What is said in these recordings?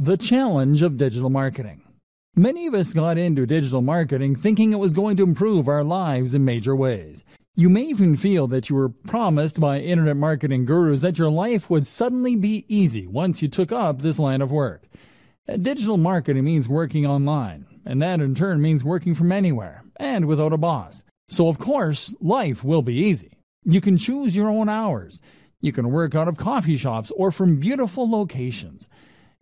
The challenge of digital marketing. Many of us got into digital marketing thinking it was going to improve our lives in major ways. You may even feel that you were promised by internet marketing gurus that your life would suddenly be easy once you took up this line of work. Digital marketing means working online, and that in turn means working from anywhere and without a boss. So of course, life will be easy. You can choose your own hours. You can work out of coffee shops or from beautiful locations.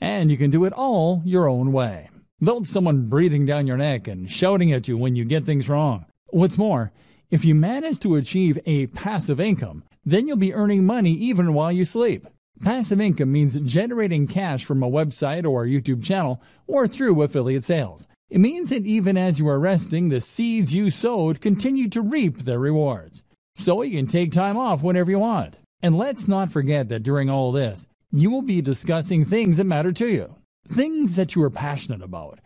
And you can do it all your own way, without someone breathing down your neck and shouting at you when you get things wrong. What's more, if you manage to achieve a passive income, then you'll be earning money even while you sleep. Passive income means generating cash from a website or a YouTube channel or through affiliate sales. It means that even as you are resting, the seeds you sowed continue to reap their rewards. So you can take time off whenever you want. And let's not forget that during all this, you will be discussing things that matter to you. Things that you are passionate about.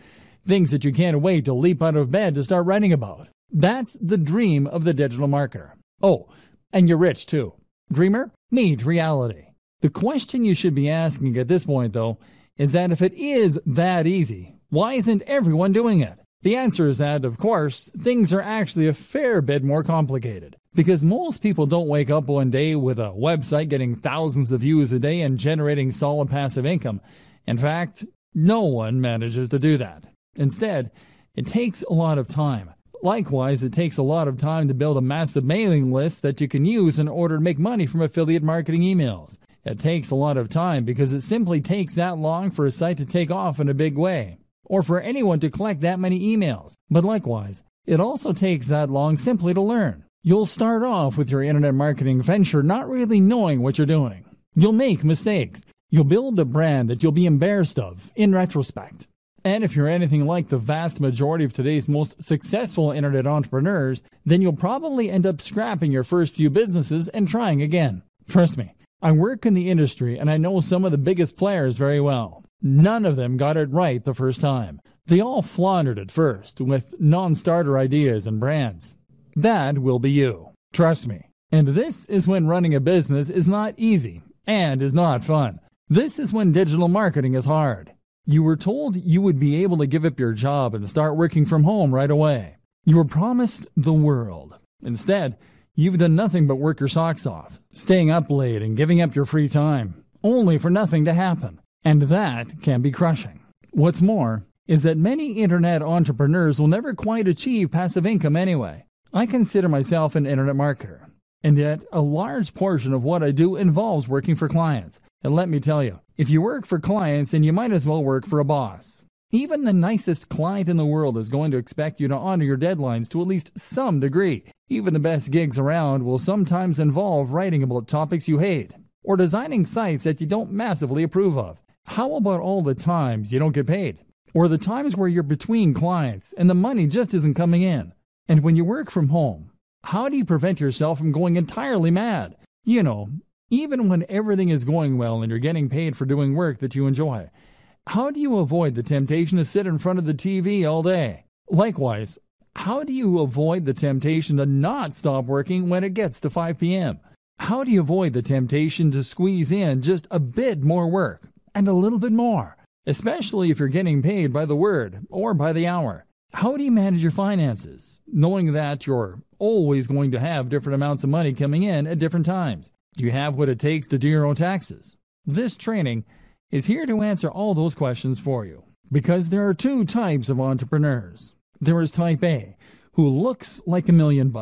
Things that you can't wait to leap out of bed to start writing about. That's the dream of the digital marketer. Oh, and you're rich too. Dreamer, meet reality. The question you should be asking at this point, though, is that if it is that easy, why isn't everyone doing it? The answer is that, of course, things are actually a fair bit more complicated. Because most people don't wake up one day with a website getting thousands of views a day and generating solid passive income. In fact, no one manages to do that. Instead, it takes a lot of time. Likewise, it takes a lot of time to build a massive mailing list that you can use in order to make money from affiliate marketing emails. It takes a lot of time because it simply takes that long for a site to take off in a big way, or for anyone to collect that many emails. But likewise, it also takes that long simply to learn. You'll start off with your internet marketing venture not really knowing what you're doing. You'll make mistakes. You'll build a brand that you'll be embarrassed of in retrospect. And if you're anything like the vast majority of today's most successful internet entrepreneurs, then you'll probably end up scrapping your first few businesses and trying again. Trust me, I work in the industry and I know some of the biggest players very well. None of them got it right the first time. They all floundered at first with non-starter ideas and brands. That will be you. Trust me. And this is when running a business is not easy and is not fun. This is when digital marketing is hard. You were told you would be able to give up your job and start working from home right away. You were promised the world. Instead, you've done nothing but work your socks off, staying up late and giving up your free time, only for nothing to happen. And that can be crushing. What's more is that many internet entrepreneurs will never quite achieve passive income anyway. I consider myself an internet marketer, and yet a large portion of what I do involves working for clients. And let me tell you, if you work for clients, then you might as well work for a boss. Even the nicest client in the world is going to expect you to honor your deadlines to at least some degree. Even the best gigs around will sometimes involve writing about topics you hate, or designing sites that you don't massively approve of. How about all the times you don't get paid? Or the times where you're between clients and the money just isn't coming in? And when you work from home, how do you prevent yourself from going entirely mad? You know, even when everything is going well and you're getting paid for doing work that you enjoy, how do you avoid the temptation to sit in front of the TV all day? Likewise, how do you avoid the temptation to not stop working when it gets to 5 p.m.? How do you avoid the temptation to squeeze in just a bit more work and a little bit more, especially if you're getting paid by the word or by the hour? How do you manage your finances, knowing that you're always going to have different amounts of money coming in at different times? Do you have what it takes to do your own taxes? This training is here to answer all those questions for you, because there are two types of entrepreneurs. There is type A, who looks like $1 million.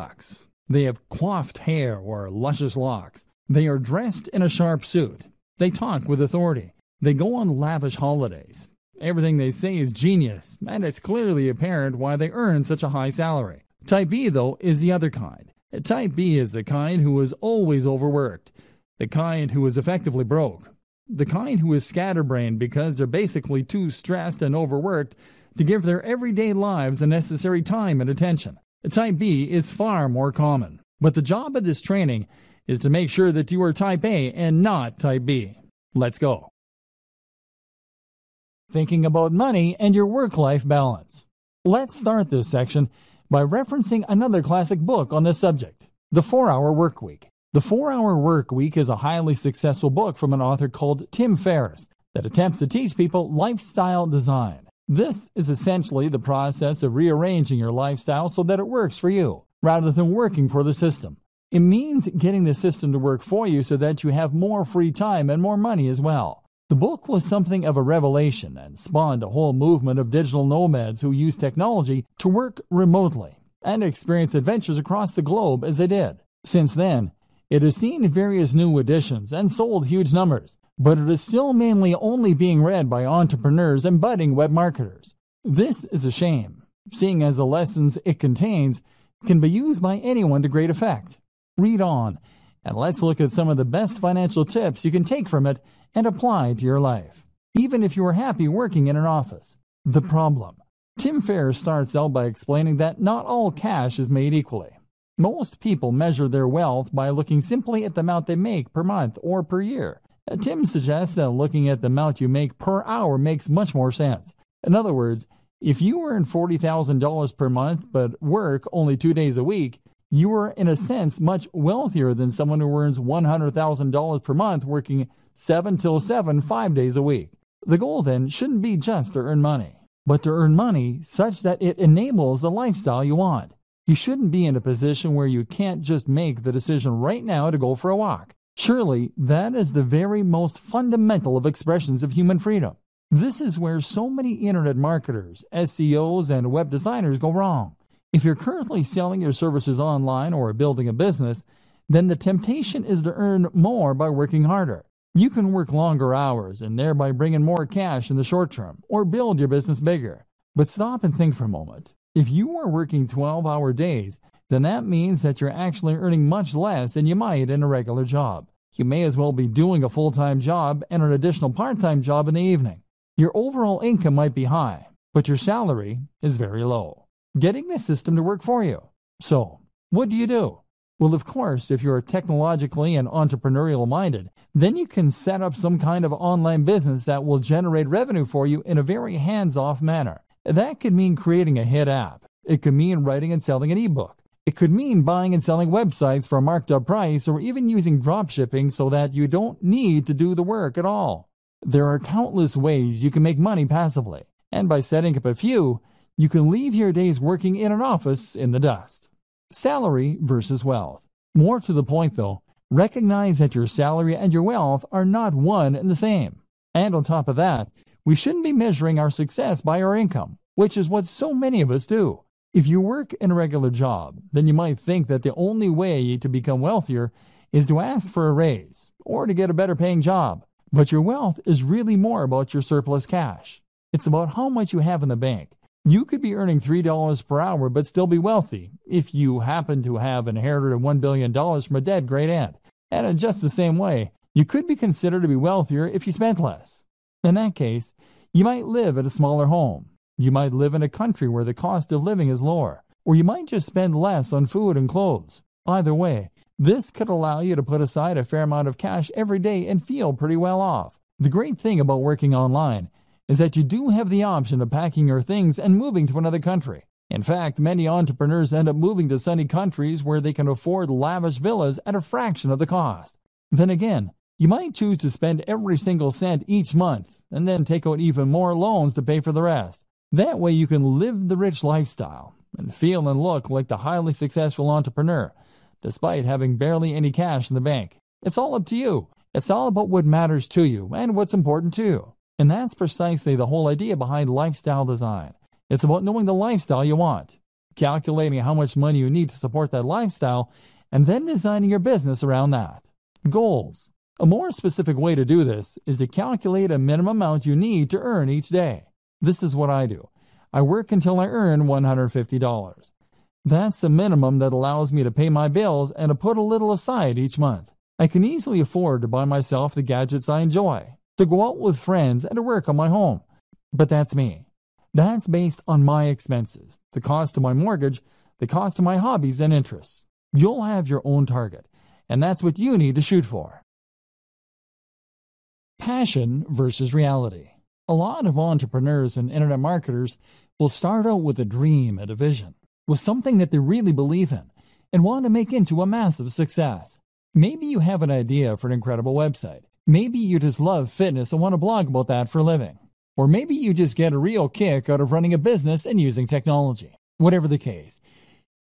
They have coiffed hair or luscious locks. They are dressed in a sharp suit. They talk with authority. They go on lavish holidays. Everything they say is genius, and it's clearly apparent why they earn such a high salary. Type B, though, is the other kind. Type B is the kind who is always overworked, the kind who is effectively broke, the kind who is scatterbrained because they're basically too stressed and overworked to give their everyday lives the necessary time and attention. Type B is far more common. But the job of this training is to make sure that you are Type A and not Type B. Let's go. Thinking about money and your work-life balance. Let's start this section by referencing another classic book on this subject, The 4-Hour Workweek. The 4-Hour Workweek is a highly successful book from an author called Tim Ferriss. that attempts to teach people lifestyle design. This is essentially the process of rearranging your lifestyle so that it works for you, rather than working for the system. It means getting the system to work for you so that you have more free time and more money as well. The book was something of a revelation and spawned a whole movement of digital nomads who use technology to work remotely and experience adventures across the globe as they did. Since then, it has seen various new editions and sold huge numbers, but it is still mainly only being read by entrepreneurs and budding web marketers. This is a shame, seeing as the lessons it contains can be used by anyone to great effect. Read on, and let's look at some of the best financial tips you can take from it and apply to your life, even if you are happy working in an office. The problem. Tim Ferriss starts out by explaining that not all cash is made equally. Most people measure their wealth by looking simply at the amount they make per month or per year. Tim suggests that looking at the amount you make per hour makes much more sense. In other words, if you earn $40,000 per month but work only 2 days a week, you are in a sense much wealthier than someone who earns $100,000 per month working 7 till 7, 5 days a week. The goal then shouldn't be just to earn money, but to earn money such that it enables the lifestyle you want. You shouldn't be in a position where you can't just make the decision right now to go for a walk. Surely, that is the very most fundamental of expressions of human freedom. This is where so many internet marketers, SEOs, and web designers go wrong. If you're currently selling your services online or building a business, then the temptation is to earn more by working harder. You can work longer hours and thereby bring in more cash in the short term, or build your business bigger. But stop and think for a moment. If you are working 12-hour days, then that means that you're actually earning much less than you might in a regular job. You may as well be doing a full-time job and an additional part-time job in the evening. Your overall income might be high, but your salary is very low. Getting the system to work for you. So, what do you do? Well, of course, if you're technologically and entrepreneurial minded, then you can set up some kind of online business that will generate revenue for you in a very hands-off manner. That could mean creating a hit app. It could mean writing and selling an ebook. It could mean buying and selling websites for a marked up price, or even using drop shipping so that you don't need to do the work at all. There are countless ways you can make money passively, and by setting up a few, you can leave your days working in an office in the dust. Salary versus wealth. More to the point though, recognize that your salary and your wealth are not one and the same. And on top of that, we shouldn't be measuring our success by our income, which is what so many of us do. If you work in a regular job, then you might think that the only way to become wealthier is to ask for a raise or to get a better paying job. But your wealth is really more about your surplus cash. It's about how much you have in the bank. You could be earning $3 per hour but still be wealthy if you happen to have inherited $1 billion from a dead great aunt. And in just the same way, you could be considered to be wealthier if you spent less. In that case, you might live at a smaller home. You might live in a country where the cost of living is lower, or you might just spend less on food and clothes. Either way, this could allow you to put aside a fair amount of cash every day and feel pretty well off. The great thing about working online is that you do have the option of packing your things and moving to another country. In fact, many entrepreneurs end up moving to sunny countries where they can afford lavish villas at a fraction of the cost. Then again, you might choose to spend every single cent each month and then take out even more loans to pay for the rest. That way you can live the rich lifestyle and feel and look like the highly successful entrepreneur, despite having barely any cash in the bank. It's all up to you. It's all about what matters to you and what's important to you. And that's precisely the whole idea behind lifestyle design. It's about knowing the lifestyle you want, calculating how much money you need to support that lifestyle, and then designing your business around that. Goals. A more specific way to do this is to calculate a minimum amount you need to earn each day. This is what I do. I work until I earn $150. That's the minimum that allows me to pay my bills and to put a little aside each month. I can easily afford to buy myself the gadgets I enjoy, to go out with friends, and to work on my home. But that's me. That's based on my expenses, the cost of my mortgage, the cost of my hobbies and interests. You'll have your own target, and that's what you need to shoot for. Passion versus reality. A lot of entrepreneurs and internet marketers will start out with a dream and a vision, with something that they really believe in and want to make into a massive success. Maybe you have an idea for an incredible website. Maybe you just love fitness and want to blog about that for a living. Or maybe you just get a real kick out of running a business and using technology. Whatever the case,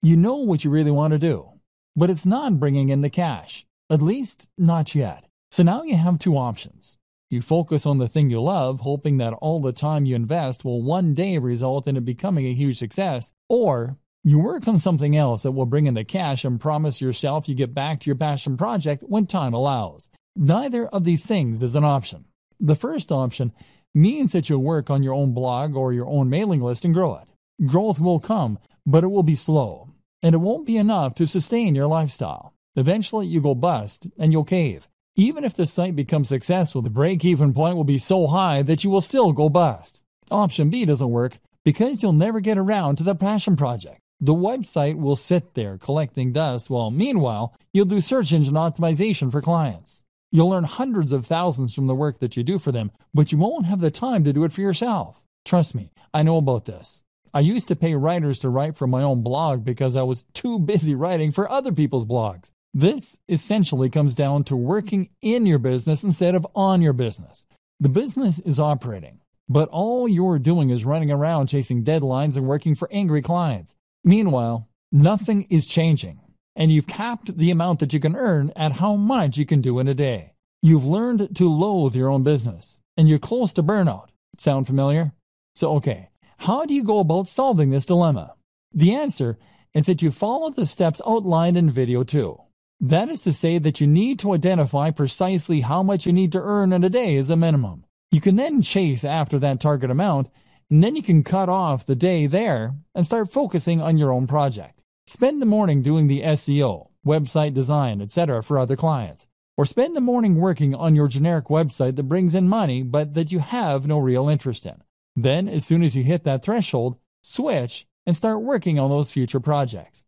you know what you really want to do, but it's not bringing in the cash, at least not yet. So now you have two options. You focus on the thing you love, hoping that all the time you invest will one day result in it becoming a huge success, or you work on something else that will bring in the cash and promise yourself you get back to your passion project when time allows. Neither of these things is an option. The first option means that you'll work on your own blog or your own mailing list and grow it. Growth will come, but it will be slow, and it won't be enough to sustain your lifestyle. Eventually, you go bust and you'll cave. Even if the site becomes successful, the break-even point will be so high that you will still go bust. Option B doesn't work because you'll never get around to the passion project. The website will sit there collecting dust while, meanwhile, you'll do search engine optimization for clients. You'll earn hundreds of thousands from the work that you do for them, but you won't have the time to do it for yourself. Trust me, I know about this. I used to pay writers to write for my own blog because I was too busy writing for other people's blogs. This essentially comes down to working in your business instead of on your business. The business is operating, but all you're doing is running around chasing deadlines and working for angry clients. Meanwhile, nothing is changing, and you've capped the amount that you can earn at how much you can do in a day. You've learned to loathe your own business, and you're close to burnout. Sound familiar? So, okay, how do you go about solving this dilemma? The answer is that you follow the steps outlined in video 2. That is to say that you need to identify precisely how much you need to earn in a day as a minimum. You can then chase after that target amount, and then you can cut off the day there and start focusing on your own project. Spend the morning doing the SEO, website design, etc. for other clients. Or spend the morning working on your generic website that brings in money but that you have no real interest in. Then, as soon as you hit that threshold, switch and start working on those future projects.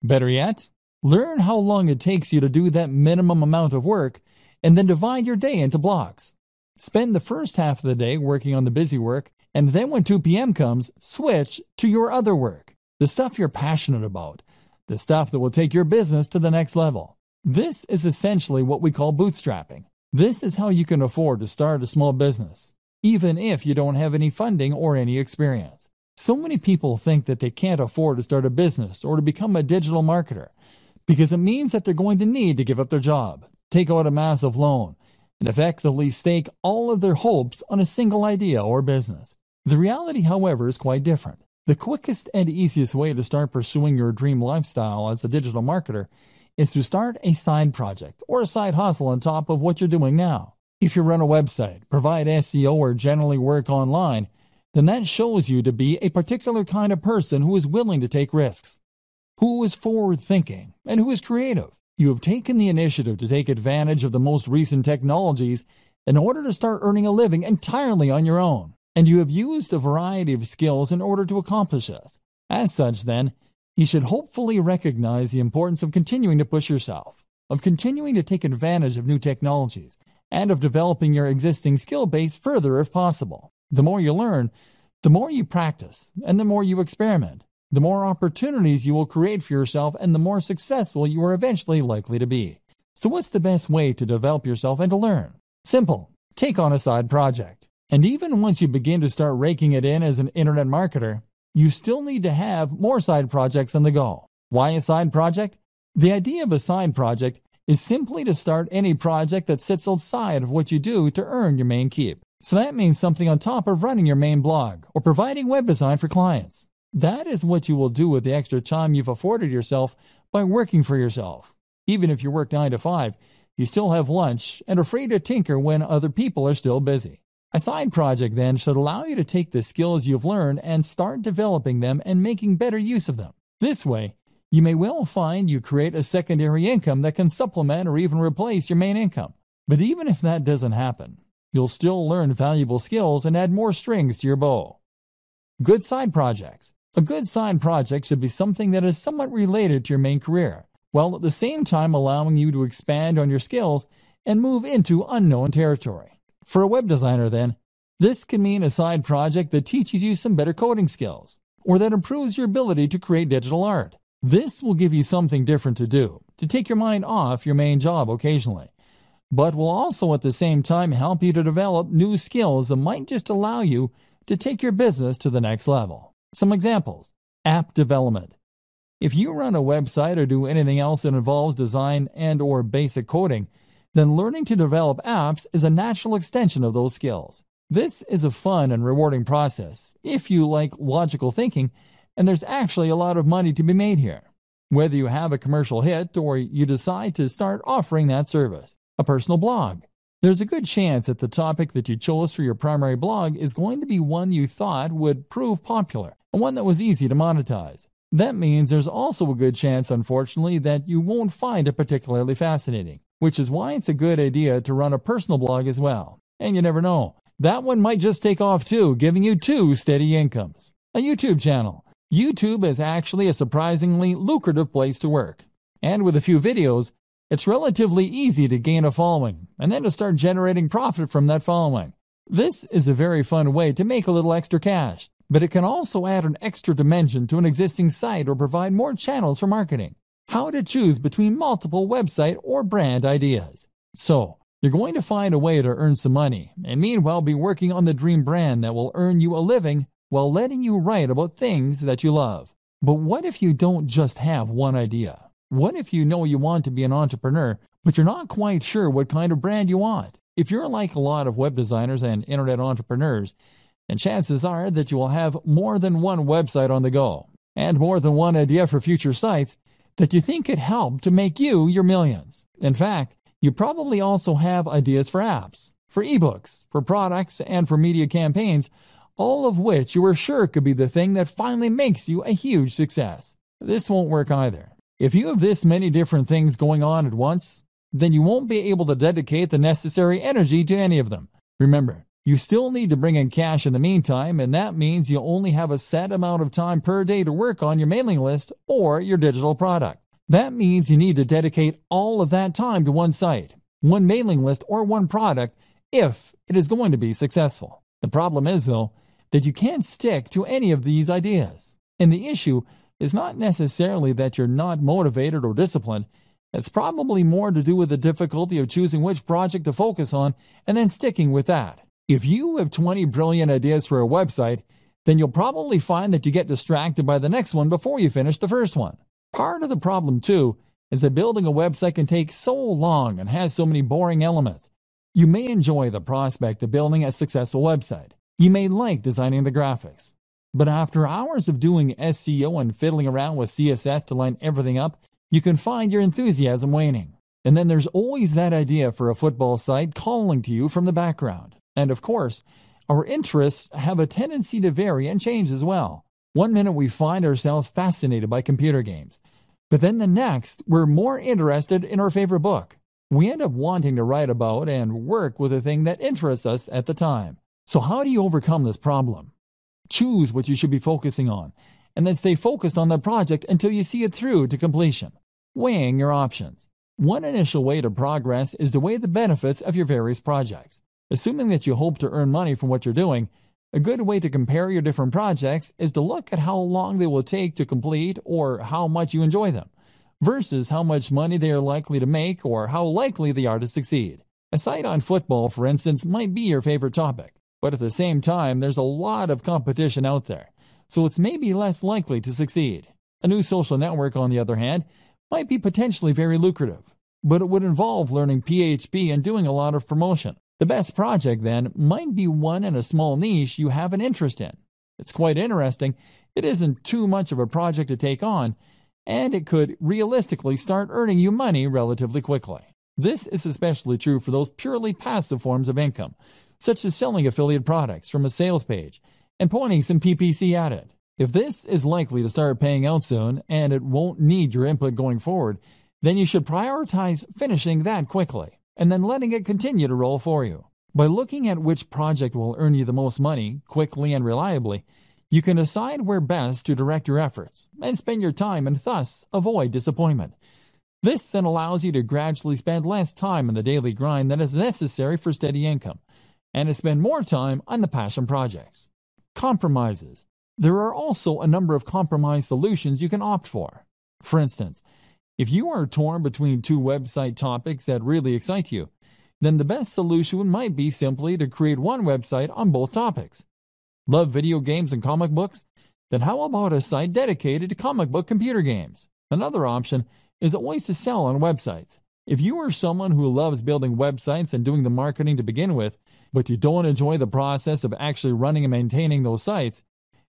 Better yet, learn how long it takes you to do that minimum amount of work and then divide your day into blocks. Spend the first half of the day working on the busy work, and then when 2 p.m. comes, switch to your other work, the stuff you're passionate about, the stuff that will take your business to the next level. This is essentially what we call bootstrapping. This is how you can afford to start a small business, even if you don't have any funding or any experience. So many people think that they can't afford to start a business or to become a digital marketer because it means that they're going to need to give up their job, take out a massive loan, and effectively stake all of their hopes on a single idea or business. The reality, however, is quite different. The quickest and easiest way to start pursuing your dream lifestyle as a digital marketer is to start a side project or a side hustle on top of what you're doing now. If you run a website, provide SEO, or generally work online, then that shows you to be a particular kind of person who is willing to take risks, who is forward-thinking, and who is creative. You have taken the initiative to take advantage of the most recent technologies in order to start earning a living entirely on your own, and you have used a variety of skills in order to accomplish this. As such, then, you should hopefully recognize the importance of continuing to push yourself, of continuing to take advantage of new technologies, and of developing your existing skill base further if possible. The more you learn, the more you practice, and the more you experiment, the more opportunities you will create for yourself and the more successful you are eventually likely to be. So what's the best way to develop yourself and to learn? Simple. Take on a side project. And even once you begin to start raking it in as an internet marketer, you still need to have more side projects on the go. Why a side project? The idea of a side project is simply to start any project that sits outside of what you do to earn your main keep. So that means something on top of running your main blog or providing web design for clients. That is what you will do with the extra time you've afforded yourself by working for yourself. Even if you work 9 to 5, you still have lunch and are free to tinker when other people are still busy. A side project then should allow you to take the skills you've learned and start developing them and making better use of them. This way, you may well find you create a secondary income that can supplement or even replace your main income. But even if that doesn't happen, you'll still learn valuable skills and add more strings to your bow. Good side projects. A good side project should be something that is somewhat related to your main career, while at the same time allowing you to expand on your skills and move into unknown territory. For a web designer, then, this can mean a side project that teaches you some better coding skills, or that improves your ability to create digital art. This will give you something different to do, to take your mind off your main job occasionally. but will also at the same time help you to develop new skills that might just allow you to take your business to the next level. Some examples: app development. If you run a website or do anything else that involves design and/or basic coding, then learning to develop apps is a natural extension of those skills. This is a fun and rewarding process if you like logical thinking, and there's actually a lot of money to be made here. Whether you have a commercial hit or you decide to start offering that service. A personal blog. There's a good chance that the topic that you chose for your primary blog is going to be one you thought would prove popular and one that was easy to monetize. That means there's also a good chance, unfortunately, that you won't find it particularly fascinating, which is why it's a good idea to run a personal blog as well. And you never know, that one might just take off too, giving you 2 steady incomes. A YouTube channel. YouTube is actually a surprisingly lucrative place to work. And with a few videos, it's relatively easy to gain a following and then to start generating profit from that following. This is a very fun way to make a little extra cash, but it can also add an extra dimension to an existing site or provide more channels for marketing. How to choose between multiple website or brand ideas. So, you're going to find a way to earn some money and meanwhile be working on the dream brand that will earn you a living while letting you write about things that you love. But what if you don't just have one idea? What if you know you want to be an entrepreneur, but you're not quite sure what kind of brand you want? If you're like a lot of web designers and internet entrepreneurs, then chances are that you will have more than one website on the go and more than one idea for future sites that you think could help to make you your millions. In fact, you probably also have ideas for apps, for ebooks, for products, and for media campaigns, all of which you are sure could be the thing that finally makes you a huge success. This won't work either. If you have this many different things going on at once, then you won't be able to dedicate the necessary energy to any of them. Remember, you still need to bring in cash in the meantime, and that means you only have a set amount of time per day to work on your mailing list or your digital product. That means you need to dedicate all of that time to one site, one mailing list, or one product if it is going to be successful. The problem is, though, that you can't stick to any of these ideas. And the issue is not necessarily that you're not motivated or disciplined. It's probably more to do with the difficulty of choosing which project to focus on and then sticking with that. If you have 20 brilliant ideas for a website, then you'll probably find that you get distracted by the next one before you finish the first one. Part of the problem, too, is that building a website can take so long and has so many boring elements. You may enjoy the prospect of building a successful website. You may like designing the graphics. But after hours of doing SEO and fiddling around with CSS to line everything up, you can find your enthusiasm waning. And then there's always that idea for a football site calling to you from the background. And of course, our interests have a tendency to vary and change as well. One minute we find ourselves fascinated by computer games, but then the next we're more interested in our favorite book. We end up wanting to write about and work with a thing that interests us at the time. So how do you overcome this problem? Choose what you should be focusing on, and then stay focused on that project until you see it through to completion. Weighing your options. One initial way to progress is to weigh the benefits of your various projects. Assuming that you hope to earn money from what you're doing, a good way to compare your different projects is to look at how long they will take to complete or how much you enjoy them, versus how much money they are likely to make or how likely they are to succeed. A site on football, for instance, might be your favorite topic, but at the same time, there's a lot of competition out there, so it's maybe less likely to succeed. A new social network, on the other hand, might be potentially very lucrative, but it would involve learning PHP and doing a lot of promotion. The best project, then, might be one in a small niche you have an interest in. It's quite interesting, it isn't too much of a project to take on, and it could realistically start earning you money relatively quickly. This is especially true for those purely passive forms of income, such as selling affiliate products from a sales page and pointing some PPC at it. If this is likely to start paying out soon and it won't need your input going forward, then you should prioritize finishing that quickly and then letting it continue to roll for you. By looking at which project will earn you the most money, quickly and reliably, you can decide where best to direct your efforts and spend your time and thus avoid disappointment. This then allows you to gradually spend less time in the daily grind that is necessary for steady income and to spend more time on the passion projects. Compromises. There are also a number of compromise solutions you can opt for. For instance, if you are torn between two website topics that really excite you, then the best solution might be simply to create one website on both topics. Love video games and comic books? Then how about a site dedicated to comic book computer games? Another option is always to sell on websites. If you are someone who loves building websites and doing the marketing to begin with, but you don't enjoy the process of actually running and maintaining those sites,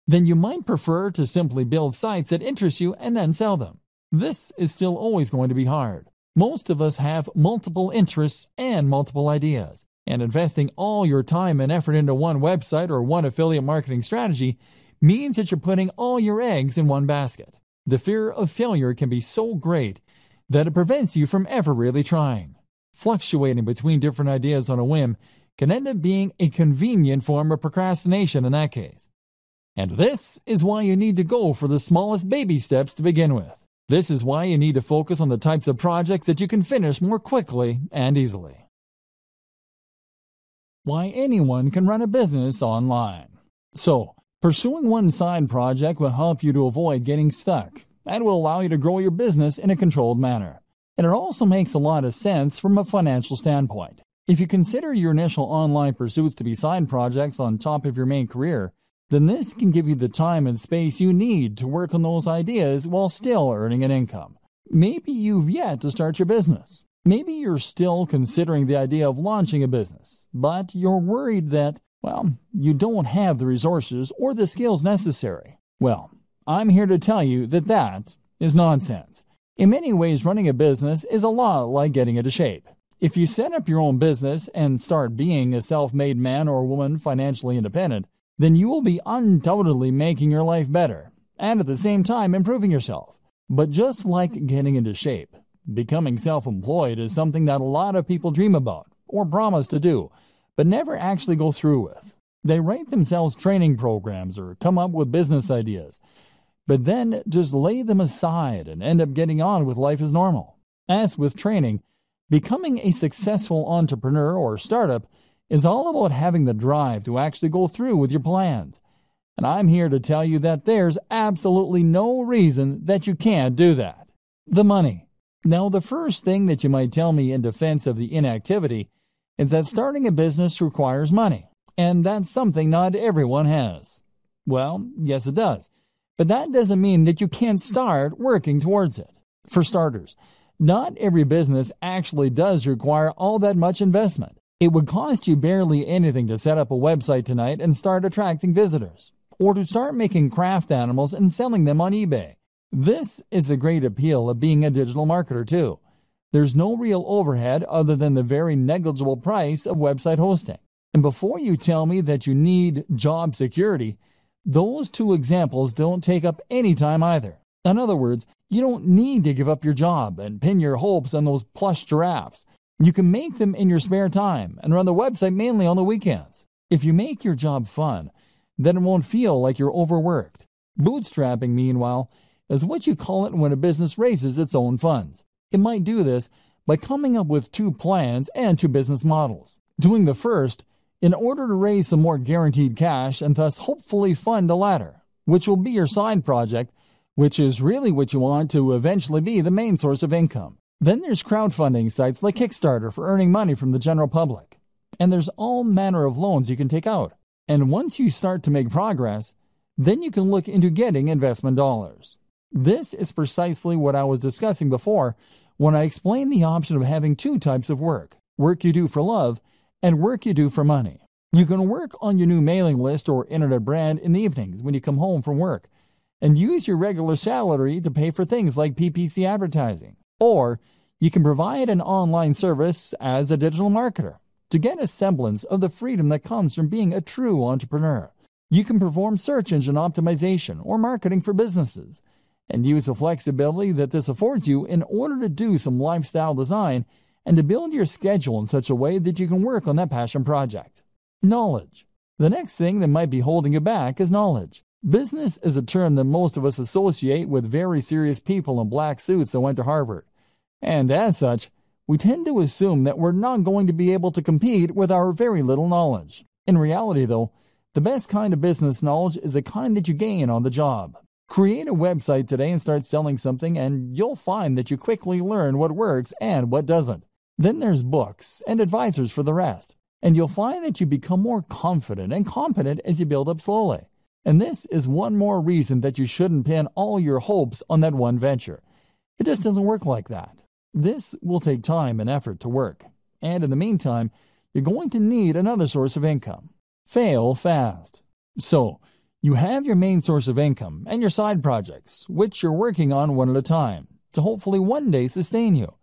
then you might prefer to simply build sites that interest you and then sell them. This is still always going to be hard. Most of us have multiple interests and multiple ideas, and investing all your time and effort into one website or one affiliate marketing strategy means that you're putting all your eggs in one basket. The fear of failure can be so great that it prevents you from ever really trying. Fluctuating between different ideas on a whim can end up being a convenient form of procrastination in that case. And this is why you need to go for the smallest baby steps to begin with. This is why you need to focus on the types of projects that you can finish more quickly and easily. Why anyone can run a business online. So, pursuing one side project will help you to avoid getting stuck and will allow you to grow your business in a controlled manner. And it also makes a lot of sense from a financial standpoint. If you consider your initial online pursuits to be side projects on top of your main career, then this can give you the time and space you need to work on those ideas while still earning an income. Maybe you've yet to start your business. Maybe you're still considering the idea of launching a business, but you're worried that, you don't have the resources or the skills necessary. Well, I'm here to tell you that that is nonsense. In many ways, running a business is a lot like getting into shape. If you set up your own business and start being a self-made man or woman financially independent, then you will be undoubtedly making your life better and at the same time improving yourself. But just like getting into shape, becoming self-employed is something that a lot of people dream about or promise to do, but never actually go through with. They write themselves training programs or come up with business ideas, but then just lay them aside and end up getting on with life as normal. As with training, becoming a successful entrepreneur or startup is all about having the drive to actually go through with your plans. And I'm here to tell you that there's absolutely no reason that you can't do that. The money. Now, the first thing that you might tell me in defense of the inactivity is that starting a business requires money, and that's something not everyone has. Well, yes it does, but that doesn't mean that you can't start working towards it. For starters, not every business actually does require all that much investment. It would cost you barely anything to set up a website tonight and start attracting visitors, or to start making craft animals and selling them on eBay. This is the great appeal of being a digital marketer too. There's no real overhead other than the very negligible price of website hosting. And before you tell me that you need job security, those two examples don't take up any time either. In other words, you don't need to give up your job and pin your hopes on those plush giraffes. You can make them in your spare time and run the website mainly on the weekends. If you make your job fun, then it won't feel like you're overworked. Bootstrapping, meanwhile, is what you call it when a business raises its own funds. It might do this by coming up with two plans and two business models. Doing the first in order to raise some more guaranteed cash and thus hopefully fund the latter, which will be your side project, which is really what you want to eventually be the main source of income. Then there's crowdfunding sites like Kickstarter for earning money from the general public. And there's all manner of loans you can take out. And once you start to make progress, then you can look into getting investment dollars. This is precisely what I was discussing before when I explained the option of having two types of work you do for love and work you do for money. You can work on your new mailing list or internet brand in the evenings when you come home from work and use your regular salary to pay for things like PPC advertising. Or you can provide an online service as a digital marketer to get a semblance of the freedom that comes from being a true entrepreneur. You can perform search engine optimization or marketing for businesses and use the flexibility that this affords you in order to do some lifestyle design and to build your schedule in such a way that you can work on that passion project. Knowledge. The next thing that might be holding you back is knowledge. Business is a term that most of us associate with very serious people in black suits that went to Harvard. And as such, we tend to assume that we're not going to be able to compete with our very little knowledge. In reality, though, the best kind of business knowledge is the kind that you gain on the job. Create a website today and start selling something, and you'll find that you quickly learn what works and what doesn't. Then there's books and advisors for the rest. And you'll find that you become more confident and competent as you build up slowly. And this is one more reason that you shouldn't pin all your hopes on that one venture. It just doesn't work like that. This will take time and effort to work. And in the meantime, you're going to need another source of income. Fail fast. So, you have your main source of income and your side projects, which you're working on one at a time, to hopefully one day sustain you.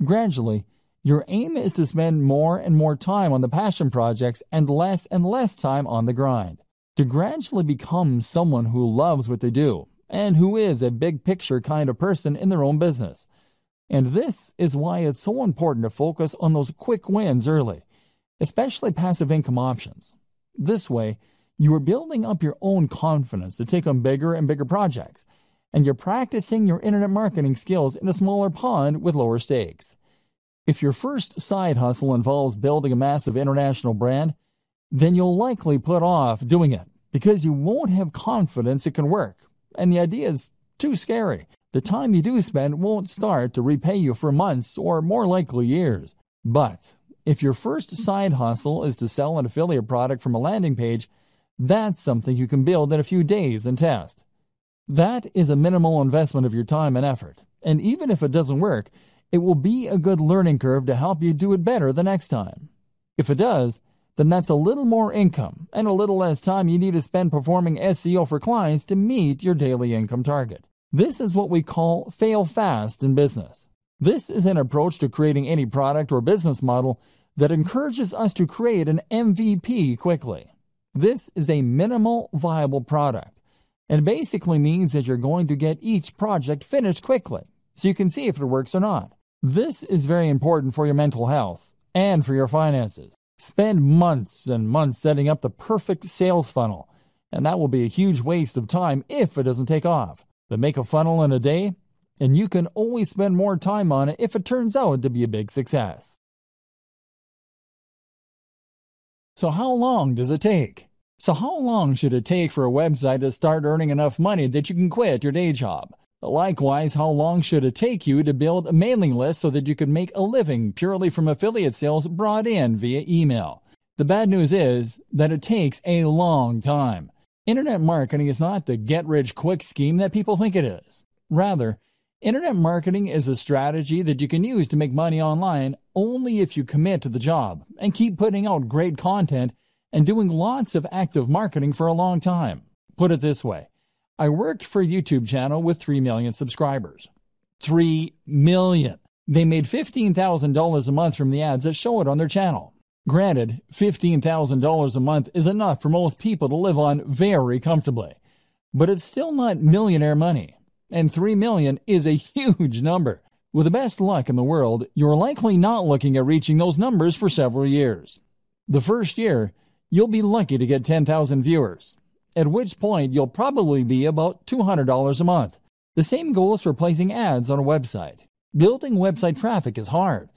Gradually, your aim is to spend more and more time on the passion projects and less time on the grind. To gradually become someone who loves what they do and who is a big picture kind of person in their own business. And this is why it's so important to focus on those quick wins early, especially passive income options. This way, you are building up your own confidence to take on bigger and bigger projects, and you're practicing your internet marketing skills in a smaller pond with lower stakes. If your first side hustle involves building a massive international brand, then you'll likely put off doing it because you won't have confidence it can work, and the idea is too scary. The time you do spend won't start to repay you for months or more likely years. But if your first side hustle is to sell an affiliate product from a landing page, that's something you can build in a few days and test. That is a minimal investment of your time and effort, and even if it doesn't work, it will be a good learning curve to help you do it better the next time. If it does, then that's a little more income and a little less time you need to spend performing SEO for clients to meet your daily income target. This is what we call fail fast in business. This is an approach to creating any product or business model that encourages us to create an MVP quickly. This is a minimal viable product, and basically means that you're going to get each project finished quickly, so you can see if it works or not. This is very important for your mental health and for your finances. Spend months and months setting up the perfect sales funnel, and that will be a huge waste of time if it doesn't take off. But make a funnel in a day, and you can always spend more time on it if it turns out to be a big success. So how long does it take? So how long should it take for a website to start earning enough money that you can quit your day job? Likewise, how long should it take you to build a mailing list so that you can make a living purely from affiliate sales brought in via email? The bad news is that it takes a long time. Internet marketing is not the get-rich-quick scheme that people think it is. Rather, internet marketing is a strategy that you can use to make money online only if you commit to the job and keep putting out great content and doing lots of active marketing for a long time. Put it this way. I worked for a YouTube channel with 3 million subscribers. 3 million. They made $15,000 a month from the ads that show it on their channel. Granted, $15,000 a month is enough for most people to live on very comfortably. But it's still not millionaire money. And 3 million is a huge number. With the best luck in the world, you're likely not looking at reaching those numbers for several years. The first year, you'll be lucky to get 10,000 viewers, at which point you'll probably be about $200 a month. The same goes for placing ads on a website. Building website traffic is hard.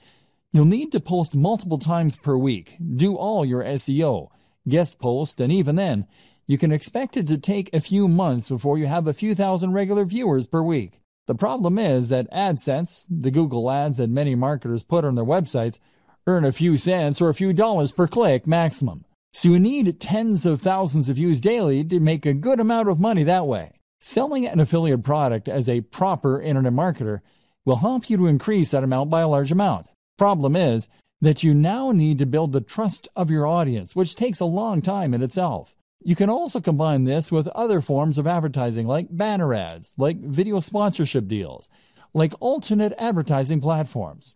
You'll need to post multiple times per week, do all your SEO, guest post, and even then, you can expect it to take a few months before you have a few thousand regular viewers per week. The problem is that AdSense, the Google ads that many marketers put on their websites, earn a few cents or a few dollars per click maximum. So you need tens of thousands of views daily to make a good amount of money that way. Selling an affiliate product as a proper internet marketer will help you to increase that amount by a large amount. Problem is that you now need to build the trust of your audience, which takes a long time in itself. You can also combine this with other forms of advertising like banner ads, like video sponsorship deals, like alternate advertising platforms.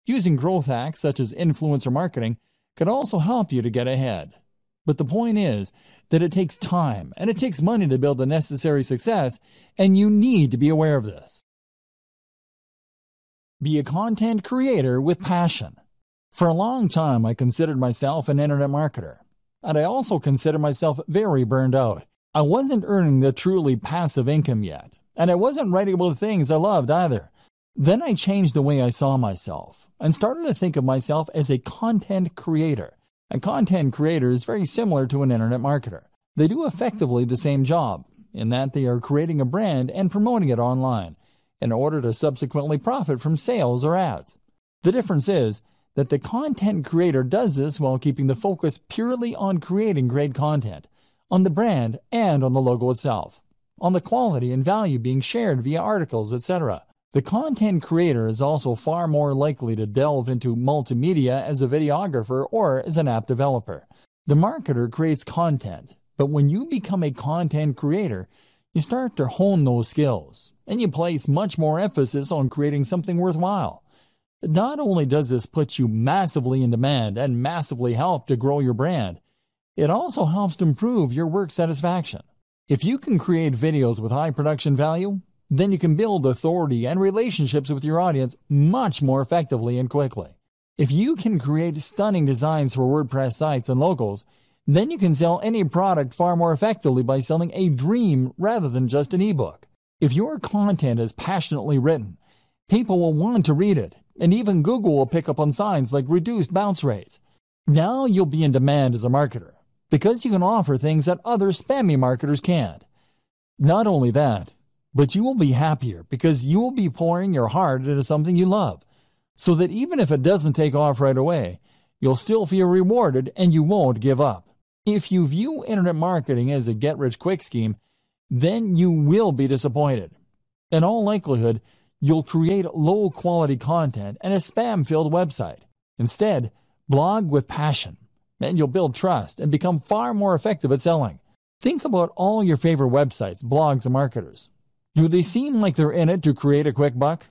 Using growth hacks such as influencer marketing can also help you to get ahead. But the point is that it takes time and it takes money to build the necessary success, and you need to be aware of this. Be a content creator with passion. For a long time, I considered myself an internet marketer, and I also considered myself very burned out. I wasn't earning the truly passive income yet, and I wasn't writing about things I loved either. Then I changed the way I saw myself and started to think of myself as a content creator. A content creator is very similar to an internet marketer. They do effectively the same job, in that they are creating a brand and promoting it online in order to subsequently profit from sales or ads. The difference is that the content creator does this while keeping the focus purely on creating great content, on the brand and on the logo itself, on the quality and value being shared via articles, etc. The content creator is also far more likely to delve into multimedia as a videographer or as an app developer. The marketer creates content, but when you become a content creator, you start to hone those skills, and you place much more emphasis on creating something worthwhile. Not only does this put you massively in demand and massively help to grow your brand, it also helps to improve your work satisfaction. If you can create videos with high production value, then you can build authority and relationships with your audience much more effectively and quickly. If you can create stunning designs for WordPress sites and logos, then you can sell any product far more effectively by selling a dream rather than just an ebook. If your content is passionately written, people will want to read it, and even Google will pick up on signs like reduced bounce rates. Now you'll be in demand as a marketer, because you can offer things that other spammy marketers can't. Not only that, but you will be happier because you will be pouring your heart into something you love, so that even if it doesn't take off right away, you'll still feel rewarded and you won't give up. If you view internet marketing as a get-rich-quick scheme, then you will be disappointed. In all likelihood, you'll create low-quality content and a spam-filled website. Instead, blog with passion, and you'll build trust and become far more effective at selling. Think about all your favorite websites, blogs, and marketers. Do they seem like they're in it to create a quick buck?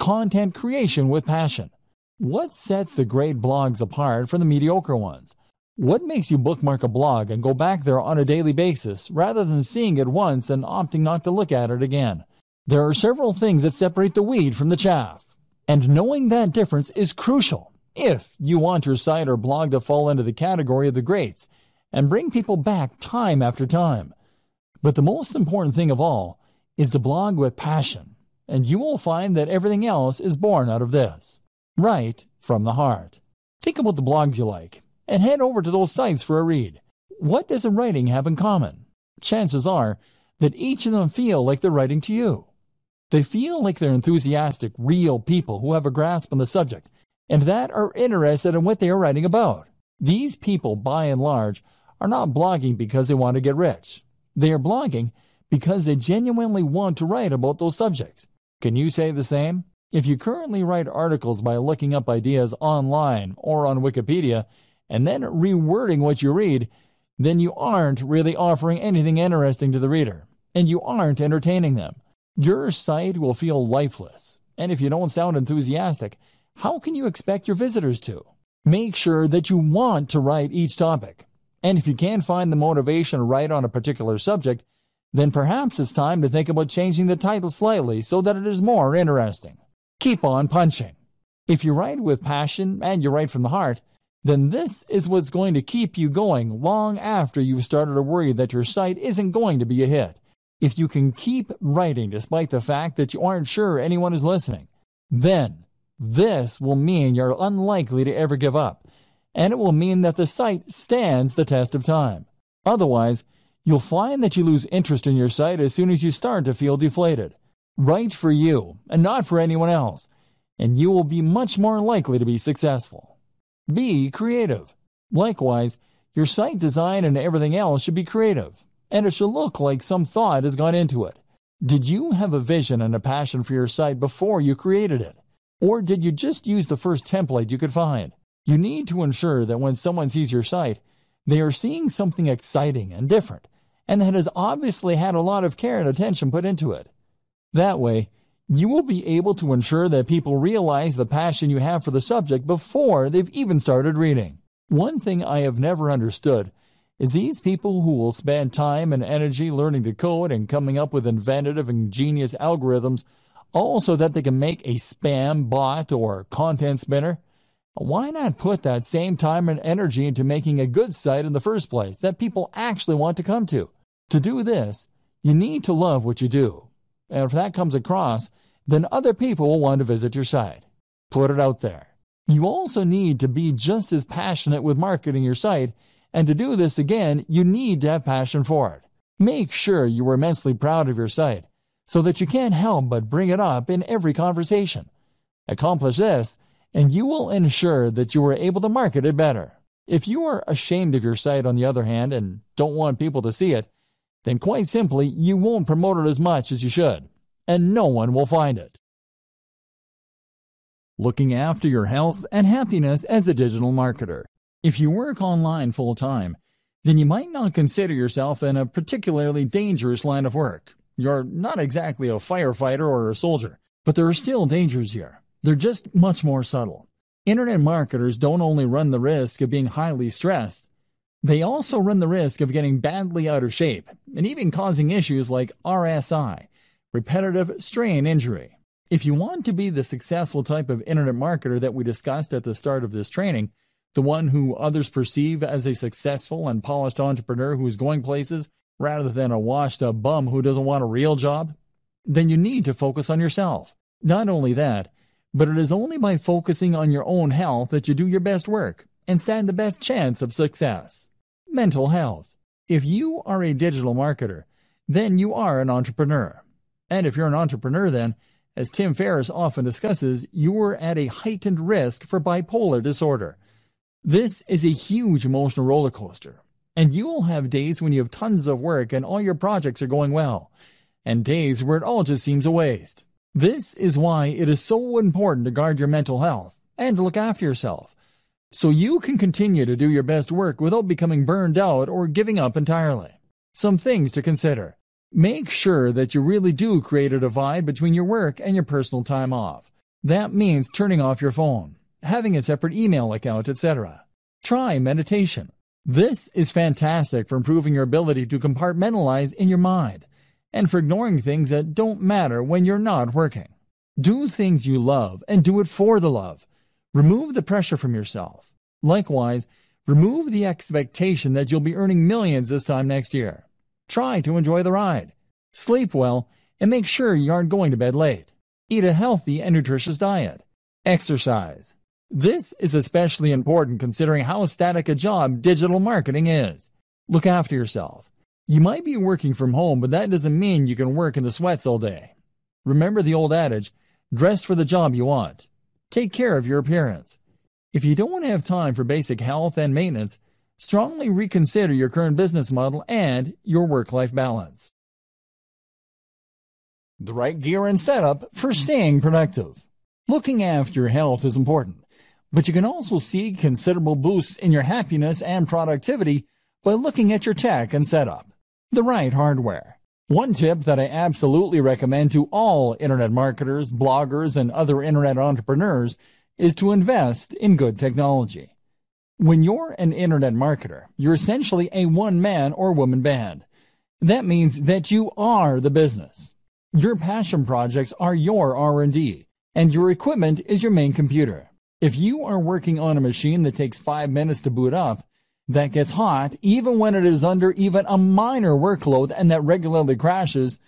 Content creation with passion. What sets the great blogs apart from the mediocre ones? What makes you bookmark a blog and go back there on a daily basis rather than seeing it once and opting not to look at it again? There are several things that separate the wheat from the chaff, and knowing that difference is crucial if you want your site or blog to fall into the category of the greats and bring people back time after time. But the most important thing of all is to blog with passion, and you will find that everything else is born out of this, right from the heart. Think about the blogs you like, and head over to those sites for a read. What does the writing have in common? Chances are that each of them feel like they're writing to you. They feel like they're enthusiastic, real people who have a grasp on the subject and that are interested in what they are writing about. These people, by and large, are not blogging because they want to get rich. They are blogging because they genuinely want to write about those subjects. Can you say the same? If you currently write articles by looking up ideas online or on Wikipedia and then rewording what you read, then you aren't really offering anything interesting to the reader, and you aren't entertaining them. Your site will feel lifeless, and if you don't sound enthusiastic, how can you expect your visitors to? Make sure that you want to write each topic, and if you can't find the motivation to write on a particular subject, then perhaps it's time to think about changing the title slightly so that it is more interesting. Keep on punching. If you write with passion and you write from the heart, then this is what's going to keep you going long after you've started to worry that your site isn't going to be a hit. If you can keep writing despite the fact that you aren't sure anyone is listening, then this will mean you're unlikely to ever give up, and it will mean that the site stands the test of time. Otherwise, you'll find that you lose interest in your site as soon as you start to feel deflated. Write for you and not for anyone else, and you will be much more likely to be successful. Be creative. Likewise, your site design and everything else should be creative, and it should look like some thought has gone into it. Did you have a vision and a passion for your site before you created it? Or did you just use the first template you could find? You need to ensure that when someone sees your site, they are seeing something exciting and different, and that has obviously had a lot of care and attention put into it. That way, you will be able to ensure that people realize the passion you have for the subject before they've even started reading. One thing I have never understood is these people who will spend time and energy learning to code and coming up with inventive and ingenious algorithms all so that they can make a spam bot or content spinner. Why not put that same time and energy into making a good site in the first place that people actually want to come to? To do this, you need to love what you do. And if that comes across, then other people will want to visit your site. Put it out there. You also need to be just as passionate with marketing your site, and to do this again, you need to have passion for it. Make sure you are immensely proud of your site, so that you can't help but bring it up in every conversation. Accomplish this, and you will ensure that you are able to market it better. If you are ashamed of your site, on the other hand, and don't want people to see it, then quite simply, you won't promote it as much as you should, and no one will find it. Looking after your health and happiness as a digital marketer. If you work online full-time, then you might not consider yourself in a particularly dangerous line of work. You're not exactly a firefighter or a soldier, but there are still dangers here. They're just much more subtle. Internet marketers don't only run the risk of being highly stressed, they also run the risk of getting badly out of shape and even causing issues like RSI, repetitive strain injury. If you want to be the successful type of internet marketer that we discussed at the start of this training, the one who others perceive as a successful and polished entrepreneur who is going places rather than a washed-up bum who doesn't want a real job, then you need to focus on yourself. Not only that, but it is only by focusing on your own health that you do your best work and stand the best chance of success. Mental health. If you are a digital marketer, then you are an entrepreneur. And if you're an entrepreneur, then, as Tim Ferriss often discusses, you are at a heightened risk for bipolar disorder. This is a huge emotional roller coaster, and you will have days when you have tons of work and all your projects are going well, and days where it all just seems a waste. This is why it is so important to guard your mental health and to look after yourself, so you can continue to do your best work without becoming burned out or giving up entirely. Some things to consider. Make sure that you really do create a divide between your work and your personal time off. That means turning off your phone, having a separate email account, etc. Try meditation. This is fantastic for improving your ability to compartmentalize in your mind and for ignoring things that don't matter when you're not working. Do things you love and do it for the love. Remove the pressure from yourself. Likewise, remove the expectation that you'll be earning millions this time next year. Try to enjoy the ride. Sleep well and make sure you aren't going to bed late. Eat a healthy and nutritious diet. Exercise. This is especially important considering how static a job digital marketing is. Look after yourself. You might be working from home, but that doesn't mean you can work in the sweats all day. Remember the old adage, dress for the job you want. Take care of your appearance. If you don't have time for basic health and maintenance, strongly reconsider your current business model and your work-life balance. The right gear and setup for staying productive. Looking after your health is important, but you can also see considerable boosts in your happiness and productivity by looking at your tech and setup. The right hardware. One tip that I absolutely recommend to all internet marketers, bloggers, and other internet entrepreneurs is to invest in good technology. When you're an internet marketer, you're essentially a one-man or woman band. That means that you are the business. Your passion projects are your R&D, and your equipment is your main computer. If you are working on a machine that takes 5 minutes to boot up, that gets hot even when it is under even a minor workload and that regularly crashes,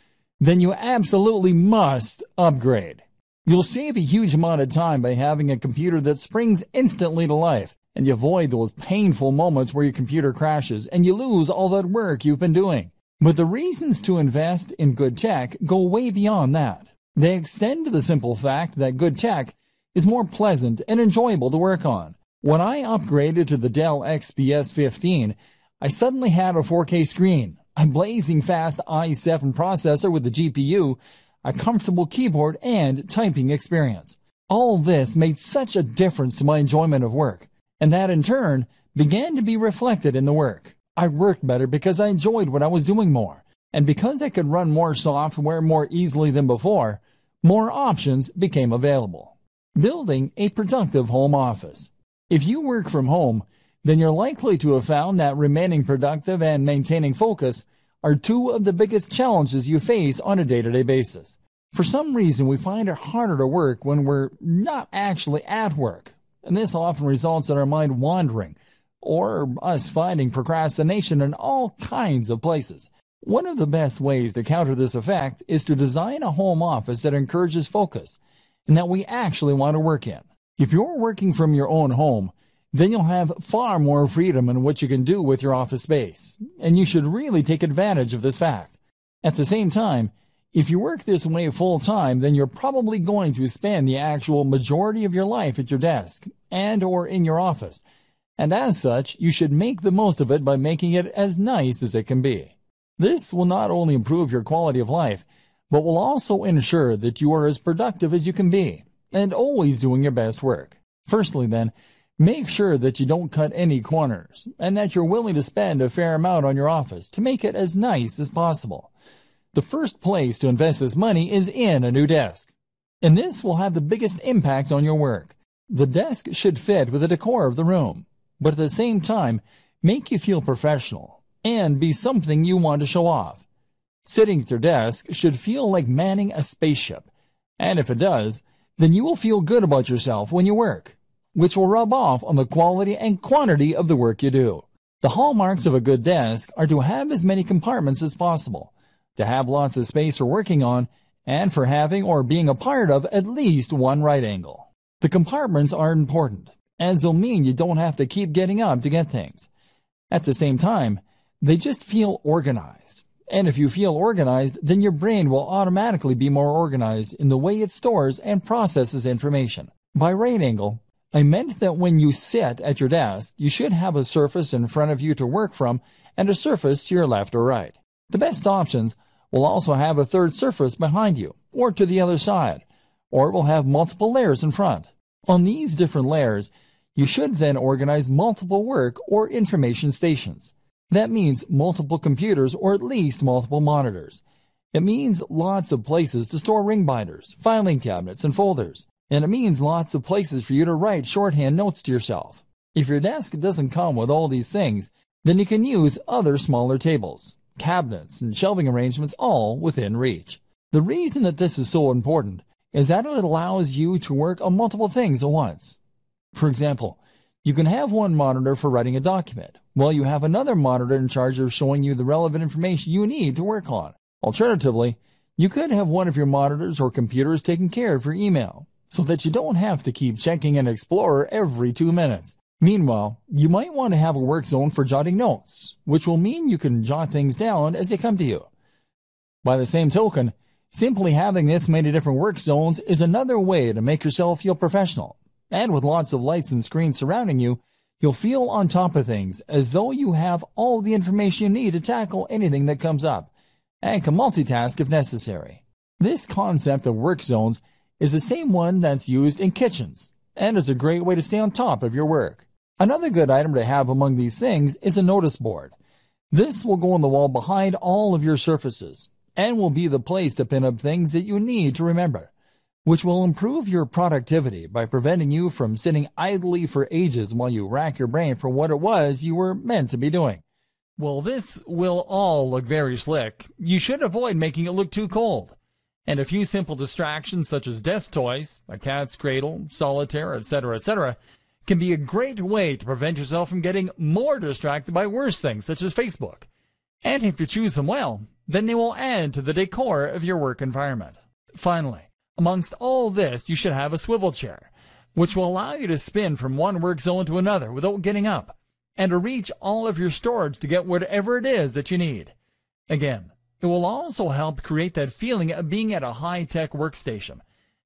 then you absolutely must upgrade. You'll save a huge amount of time by having a computer that springs instantly to life, and you avoid those painful moments where your computer crashes and you lose all that work you've been doing. But the reasons to invest in good tech go way beyond that. They extend to the simple fact that good tech is more pleasant and enjoyable to work on. When I upgraded to the Dell XPS 15, I suddenly had a 4K screen, a blazing fast i7 processor with a GPU, a comfortable keyboard, and typing experience. All this made such a difference to my enjoyment of work, and that in turn began to be reflected in the work. I worked better because I enjoyed what I was doing more, and because I could run more software more easily than before, more options became available. Building a productive home office. If you work from home, then you're likely to have found that remaining productive and maintaining focus are two of the biggest challenges you face on a day-to-day basis. For some reason, we find it harder to work when we're not actually at work, and this often results in our mind wandering, or us finding procrastination in all kinds of places. One of the best ways to counter this effect is to design a home office that encourages focus, and that we actually want to work in. If you're working from your own home, then you'll have far more freedom in what you can do with your office space, and you should really take advantage of this fact. At the same time, If you work this way full-time, then you're probably going to spend the actual majority of your life at your desk and or in your office. And as such, you should make the most of it by making it as nice as it can be. This will not only improve your quality of life, but will also ensure that you are as productive as you can be, and always doing your best work. Firstly then, make sure that you don't cut any corners, and that you're willing to spend a fair amount on your office to make it as nice as possible. The first place to invest this money is in a new desk, and this will have the biggest impact on your work. The desk should fit with the decor of the room, but at the same time, make you feel professional, and be something you want to show off. Sitting at your desk should feel like manning a spaceship, and if it does, then you will feel good about yourself when you work, which will rub off on the quality and quantity of the work you do. The hallmarks of a good desk are to have as many compartments as possible, to have lots of space for working on, and for having or being a part of at least one right angle. The compartments are important, as they'll mean you don't have to keep getting up to get things. At the same time, they just feel organized. And if you feel organized, then your brain will automatically be more organized in the way it stores and processes information. By right angle, I meant that when you sit at your desk, you should have a surface in front of you to work from and a surface to your left or right. The best options will also have a third surface behind you, or to the other side, or it will have multiple layers in front. On these different layers, you should then organize multiple work or information stations. That means multiple computers or at least multiple monitors. It means lots of places to store ring binders, filing cabinets, and folders. And it means lots of places for you to write shorthand notes to yourself. If your desk doesn't come with all these things, then you can use other smaller tables, cabinets, and shelving arrangements all within reach. The reason that this is so important is that it allows you to work on multiple things at once. For example, you can have one monitor for writing a document, while you have another monitor in charge of showing you the relevant information you need to work on. Alternatively, you could have one of your monitors or computers taking care of your email, so that you don't have to keep checking an Explorer every 2 minutes. Meanwhile, you might want to have a work zone for jotting notes, which will mean you can jot things down as they come to you. By the same token, simply having this many different work zones is another way to make yourself feel professional. And with lots of lights and screens surrounding you, you'll feel on top of things, as though you have all the information you need to tackle anything that comes up, and can multitask if necessary. This concept of work zones is the same one that's used in kitchens, and is a great way to stay on top of your work. Another good item to have among these things is a notice board. This will go on the wall behind all of your surfaces, and will be the place to pin up things that you need to remember, which will improve your productivity by preventing you from sitting idly for ages while you rack your brain for what it was you were meant to be doing. Well, this will all look very slick. You should avoid making it look too cold. And a few simple distractions such as desk toys, a cat's cradle, solitaire, etc., can be a great way to prevent yourself from getting more distracted by worse things such as Facebook. And if you choose them well, then they will add to the decor of your work environment. Finally, amongst all this, you should have a swivel chair, which will allow you to spin from one work zone to another without getting up, and to reach all of your storage to get whatever it is that you need. Again, it will also help create that feeling of being at a high-tech workstation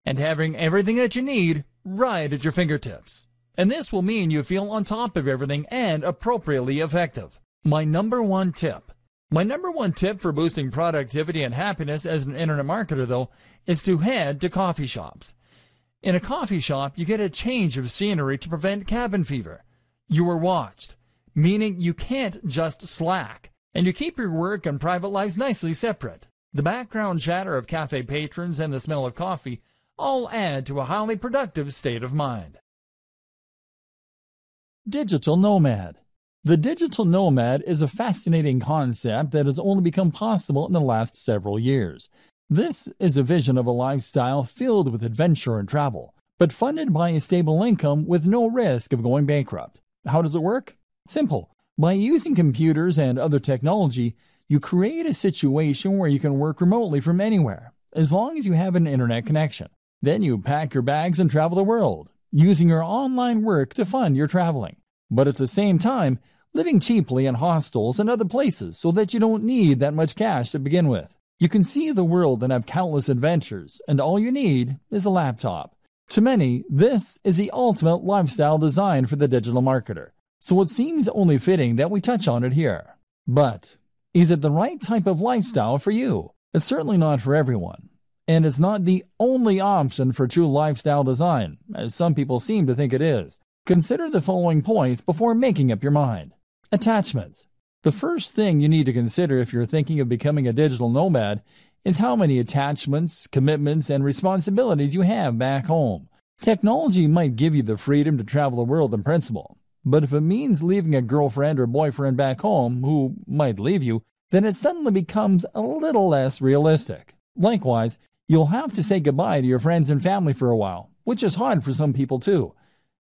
and having everything that you need right at your fingertips. And this will mean you feel on top of everything and appropriately effective. My number one tip for boosting productivity and happiness as an internet marketer, though, is to head to coffee shops. In a coffee shop, you get a change of scenery to prevent cabin fever. You are watched, meaning you can't just slack, and you keep your work and private lives nicely separate. The background chatter of cafe patrons and the smell of coffee all add to a highly productive state of mind. Digital nomad. The digital nomad is a fascinating concept that has only become possible in the last several years. This is a vision of a lifestyle filled with adventure and travel, but funded by a stable income with no risk of going bankrupt. How does it work? Simple. By using computers and other technology, you create a situation where you can work remotely from anywhere, as long as you have an internet connection. Then you pack your bags and travel the world, using your online work to fund your traveling, but at the same time, living cheaply in hostels and other places so that you don't need that much cash to begin with. You can see the world and have countless adventures, and all you need is a laptop. To many, this is the ultimate lifestyle design for the digital marketer, so it seems only fitting that we touch on it here. But is it the right type of lifestyle for you? It's certainly not for everyone. And it's not the only option for true lifestyle design, as some people seem to think it is. Consider the following points before making up your mind. Attachments. The first thing you need to consider if you're thinking of becoming a digital nomad is how many attachments, commitments, and responsibilities you have back home. Technology might give you the freedom to travel the world in principle, but if it means leaving a girlfriend or boyfriend back home who might leave you, then it suddenly becomes a little less realistic. Likewise, you'll have to say goodbye to your friends and family for a while, which is hard for some people too.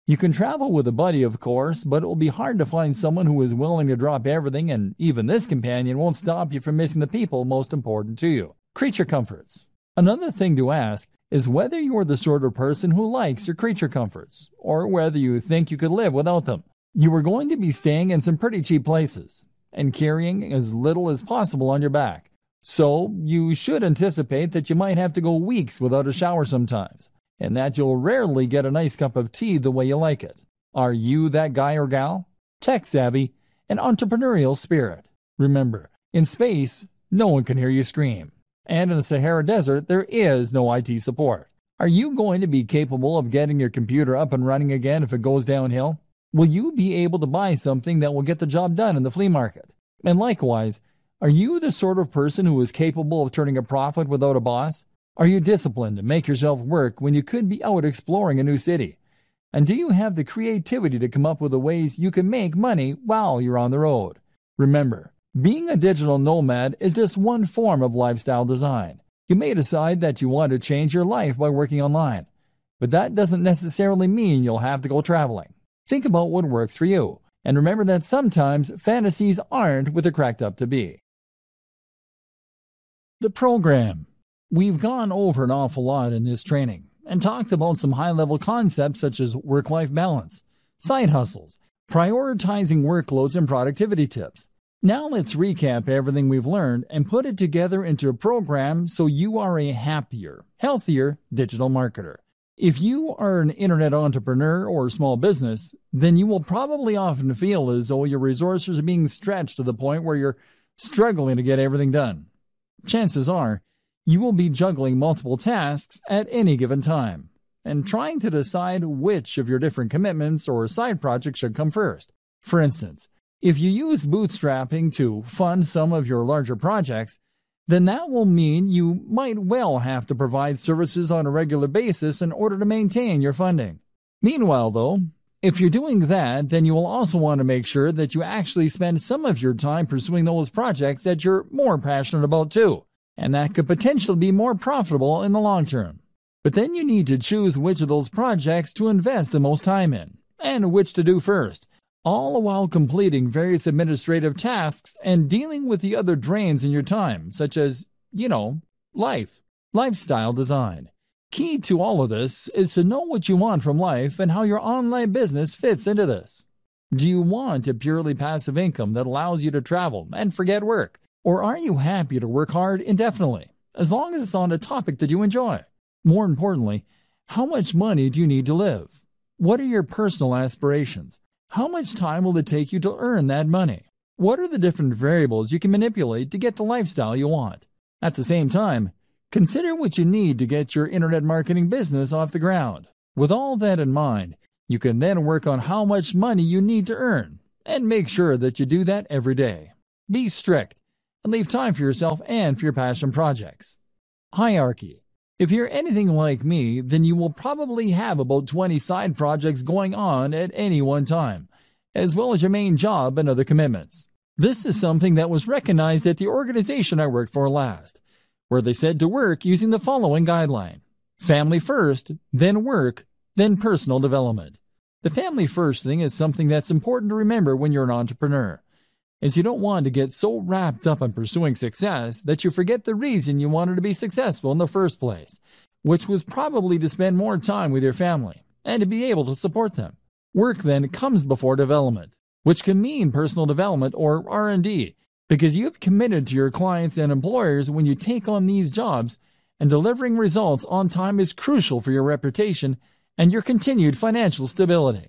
You can travel with a buddy, of course, but it will be hard to find someone who is willing to drop everything, and even this companion won't stop you from missing the people most important to you. Creature comforts. Another thing to ask is whether you're the sort of person who likes your creature comforts, or whether you think you could live without them. You are going to be staying in some pretty cheap places, and carrying as little as possible on your back. So you should anticipate that you might have to go weeks without a shower sometimes, and that you'll rarely get a nice cup of tea the way you like it. Are you that guy or gal? Tech savvy and entrepreneurial spirit. Remember, in space, no one can hear you scream. And in the Sahara Desert, there is no IT support. Are you going to be capable of getting your computer up and running again if it goes downhill? Will you be able to buy something that will get the job done in the flea market? And likewise, are you the sort of person who is capable of turning a profit without a boss? Are you disciplined to make yourself work when you could be out exploring a new city? And do you have the creativity to come up with the ways you can make money while you're on the road? Remember, being a digital nomad is just one form of lifestyle design. You may decide that you want to change your life by working online, but that doesn't necessarily mean you'll have to go traveling. Think about what works for you, and remember that sometimes fantasies aren't what they're cracked up to be. The program. We've gone over an awful lot in this training and talked about some high-level concepts such as work-life balance, side hustles, prioritizing workloads, and productivity tips. Now let's recap everything we've learned and put it together into a program so you are a happier, healthier digital marketer. If you are an internet entrepreneur or small business, then you will probably often feel as though your resources are being stretched to the point where you're struggling to get everything done. Chances are, you will be juggling multiple tasks at any given time and trying to decide which of your different commitments or side projects should come first. For instance, if you use bootstrapping to fund some of your larger projects, then that will mean you might well have to provide services on a regular basis in order to maintain your funding. Meanwhile, though, if you're doing that, then you will also want to make sure that you actually spend some of your time pursuing those projects that you're more passionate about too, and that could potentially be more profitable in the long term. But then you need to choose which of those projects to invest the most time in, and which to do first, all while completing various administrative tasks and dealing with the other drains in your time, such as, lifestyle design. Key to all of this is to know what you want from life and how your online business fits into this. Do you want a purely passive income that allows you to travel and forget work? Or are you happy to work hard indefinitely, as long as it's on a topic that you enjoy? More importantly, how much money do you need to live? What are your personal aspirations? How much time will it take you to earn that money? What are the different variables you can manipulate to get the lifestyle you want? At the same time, consider what you need to get your internet marketing business off the ground. With all that in mind, you can then work on how much money you need to earn, and make sure that you do that every day. Be strict, and leave time for yourself and for your passion projects. Hierarchy. If you're anything like me, then you will probably have about 20 side projects going on at any one time, as well as your main job and other commitments. This is something that was recognized at the organization I worked for last, where they said to work using the following guideline: family first, then work, then personal development. The family first thing is something that's important to remember when you're an entrepreneur, as you don't want to get so wrapped up in pursuing success that you forget the reason you wanted to be successful in the first place, which was probably to spend more time with your family and to be able to support them. Work then comes before development, which can mean personal development or R&D, because you've committed to your clients and employers when you take on these jobs, and delivering results on time is crucial for your reputation and your continued financial stability.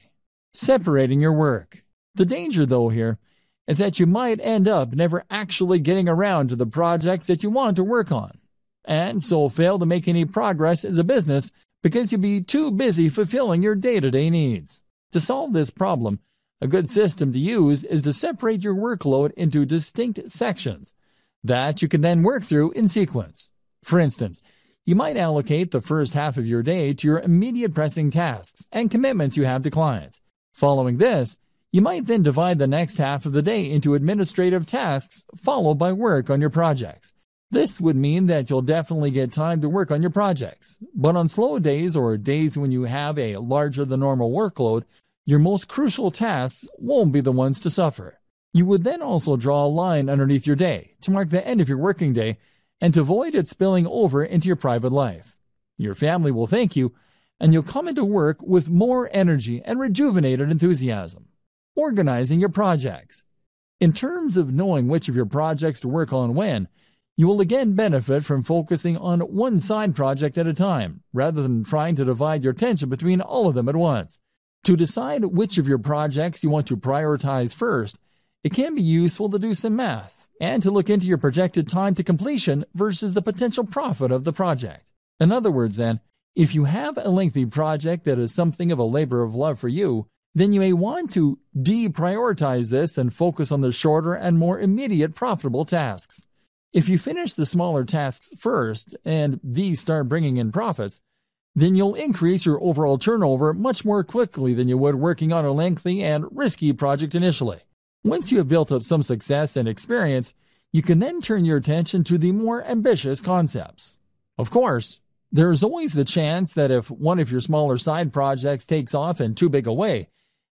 Separating your work. The danger, though, here is that you might end up never actually getting around to the projects that you want to work on, and so fail to make any progress as a business because you'll be too busy fulfilling your day-to-day needs. To solve this problem, a good system to use is to separate your workload into distinct sections that you can then work through in sequence. For instance, you might allocate the first half of your day to your immediate pressing tasks and commitments you have to clients. Following this, you might then divide the next half of the day into administrative tasks, followed by work on your projects. This would mean that you'll definitely get time to work on your projects, but on slow days or days when you have a larger than normal workload, your most crucial tasks won't be the ones to suffer. You would then also draw a line underneath your day to mark the end of your working day and to avoid it spilling over into your private life. Your family will thank you, and you'll come into work with more energy and rejuvenated enthusiasm. Organizing your projects. In terms of knowing which of your projects to work on when, you will again benefit from focusing on one side project at a time, rather than trying to divide your attention between all of them at once. To decide which of your projects you want to prioritize first, it can be useful to do some math and to look into your projected time to completion versus the potential profit of the project. In other words, then, if you have a lengthy project that is something of a labor of love for you, then you may want to deprioritize this and focus on the shorter and more immediate profitable tasks. If you finish the smaller tasks first and these start bringing in profits, then you'll increase your overall turnover much more quickly than you would working on a lengthy and risky project initially. Once you have built up some success and experience, you can then turn your attention to the more ambitious concepts. Of course, there is always the chance that if one of your smaller side projects takes off in too big a way,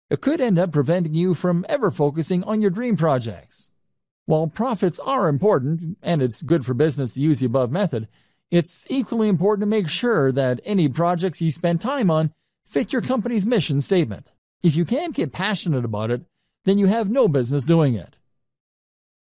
it could end up preventing you from ever focusing on your dream projects. While profits are important, and it's good for business to use the above method, it's equally important to make sure that any projects you spend time on fit your company's mission statement. If you can't get passionate about it, then you have no business doing it.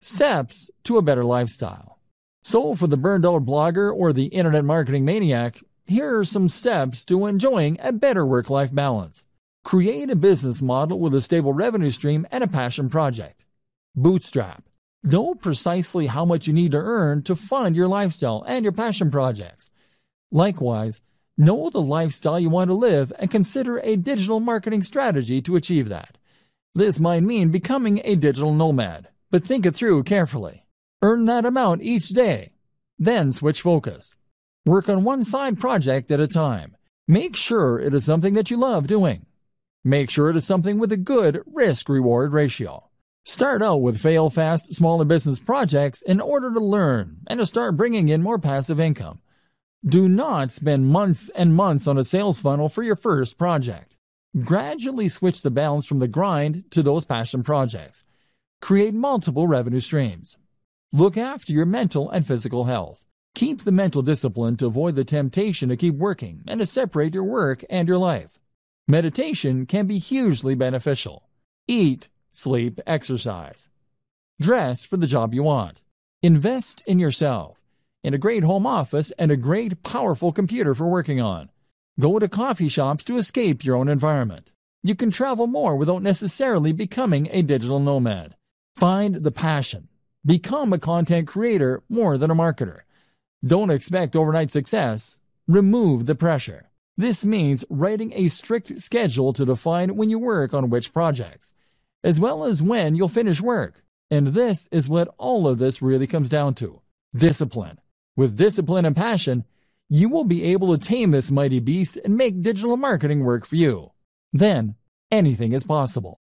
Steps to a better lifestyle. So for the burned-out blogger or the internet marketing maniac, here are some steps to enjoying a better work-life balance. Create a business model with a stable revenue stream and a passion project. Bootstrap. Know precisely how much you need to earn to fund your lifestyle and your passion projects. Likewise, know the lifestyle you want to live and consider a digital marketing strategy to achieve that. This might mean becoming a digital nomad, but think it through carefully. Earn that amount each day. Then switch focus. Work on one side project at a time. Make sure it is something that you love doing. Make sure it is something with a good risk-reward ratio. Start out with fail-fast, smaller business projects in order to learn and to start bringing in more passive income. Do not spend months and months on a sales funnel for your first project. Gradually switch the balance from the grind to those passion projects. Create multiple revenue streams. Look after your mental and physical health. Keep the mental discipline to avoid the temptation to keep working and to separate your work and your life. Meditation can be hugely beneficial. Eat, sleep, exercise. Dress for the job you want. Invest in yourself, in a great home office and a great, powerful computer for working on. Go to coffee shops to escape your own environment. You can travel more without necessarily becoming a digital nomad. Find the passion. Become a content creator more than a marketer. Don't expect overnight success. Remove the pressure. This means writing a strict schedule to define when you work on which projects, as well as when you'll finish work. And this is what all of this really comes down to: discipline. With discipline and passion, you will be able to tame this mighty beast and make digital marketing work for you. Then, anything is possible.